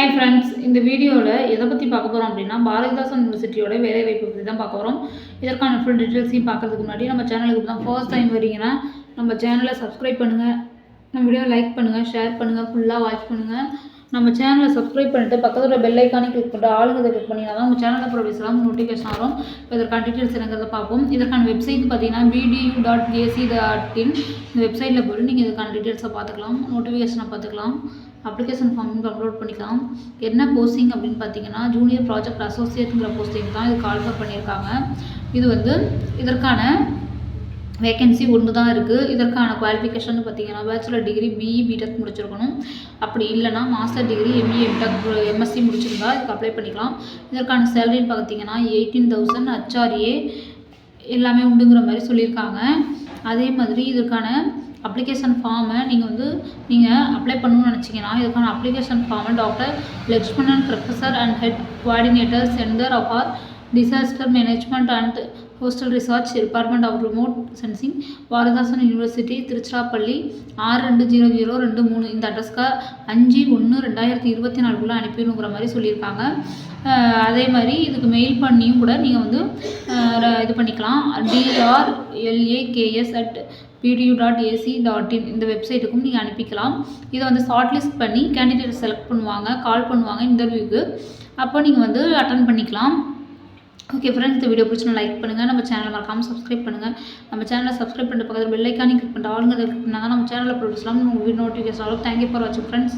Hi friends, இந்த வீடியோவில் எதை பற்றி பார்க்க போகிறோம் அப்படின்னா பாரதிதாசன் யூனிவர்சிட்டியோட வேலைவாய்ப்பு பற்றி தான் பார்க்க போகிறோம். இதற்கான ஃபுல் டீட்டெயில்ஸையும் பார்க்கறதுக்கு முன்னாடி நம்ம சேனலுக்கு தான் ஃபர்ஸ்ட் டைம் வரீங்கன்னா நம்ம சேனலை சப்ஸ்கிரைப் பண்ணுங்கள், நம்ம வீடியோ லைக் பண்ணுங்கள், ஷேர் பண்ணுங்கள், ஃபுல்லாக வாட்ச் பண்ணுங்கள். நம்ம சேனலை சப்ஸ்கிரைப் பண்ணிட்டு பக்கத்தில் பெல் ஐக்கானே கிளிக் பண்ணிட்டு ஆளுங்கிறத கிளிக் பண்ணிங்கன்னா தான் உங்கள் சேனலில் ப்ரொடியூஸ்லாம் நோட்டிஃபிகேஷன் வரும். இப்போ இதற்கான டீட்டெயில்ஸ் என்னங்கிறத பார்ப்போம். இதற்கான வெப்சைட் பார்த்தீங்கன்னா bdu.ac.in. இந்த வெப்சைட்டில் போய்ட்டு நீங்கள் இதுக்கான டீட்டெயில்ஸை பார்த்துக்கலாம், நோட்டிஃபிகேஷனை பார்த்துக்கலாம், அப்ளிகேஷன் ஃபார்ம் அப்லோட் பண்ணிக்கலாம். என்ன போஸ்டிங் அப்படின்னு பார்த்தீங்கன்னா ஜூனியர் ப்ராஜெக்ட் அசோசியேட்டுங்கிற போஸ்டிங் தான் இது கால்ஃபர் பண்ணியிருக்காங்க. இது இதற்கான வேகன்சி ஒன்று தான் இருக்குது. இதற்கான குவாலிஃபிகேஷன் பார்த்தீங்கன்னா பேச்சுலர் டிகிரி பிஇ பிடெக் முடிச்சிருக்கணும். அப்படி இல்லைனா master degree ME M Tech MSc முடிச்சிருந்தா இதுக்கு அப்ளை பண்ணிக்கலாம். இதற்கான சேலரின்னு பார்த்தீங்கன்னா 18,000 HRA எல்லாமே உண்டுங்கிற மாதிரி சொல்லியிருக்காங்க. அதே மாதிரி இதற்கான அப்ளிகேஷன் ஃபார்மை நீங்கள் அப்ளை பண்ணணும்னு நினச்சிங்கன்னா இதுக்கான அப்ளிகேஷன் ஃபார்மை doctor Lakshmanan professor and head coordinator centre of R disaster management and hostel research department of remote sensing, Bharathidasan university, Tiruchirappalli 620023 இந்த அட்ரஸ்க்கு 5/1/2024 அனுப்பிடுங்கிற மாதிரி சொல்லியிருக்காங்க. அதே மாதிரி இதுக்கு மெயில் பண்ணியும் கூட நீங்கள் இது பண்ணிக்கலாம். drlaks@bdu.ac.in இந்த வெப்சைட்டுக்கும் நீங்கள் அனுப்பிக்கலாம். இதை ஷார்ட்லிஸ்ட் பண்ணி கேண்டிடேட் செலக்ட் பண்ணுவாங்க, கால் பண்ணுவாங்க இன்டர்வியூக்கு. அப்போ நீங்கள் அட்டன் பண்ணிக்கலாம். ஓகே ஃப்ரெண்ட்ஸ், இந்த வீடியோ பிடிச்சினா லைக் பண்ணுங்கள், நம்ம சேனலை மறக்காமல் சப்ஸ்கிரைப் பண்ணுங்கள். நம்ம சேனலை சப்ஸ்கிரைப் பண்ணிட்டு பக்கத்தில் பெல் ஐக்கானே கிளிக் பண்ணிட்டு ஆளுங்கிறத கிளிக் பண்ணால் தான் நம்ம சேனலில் ப்ரொடியூஸ்லாம் நோட்டிஃபிகேஷன் ஆகும். தேங்க்யூ ஃபார் வாட்சிங் ஃப்ரெண்ட்ஸ்.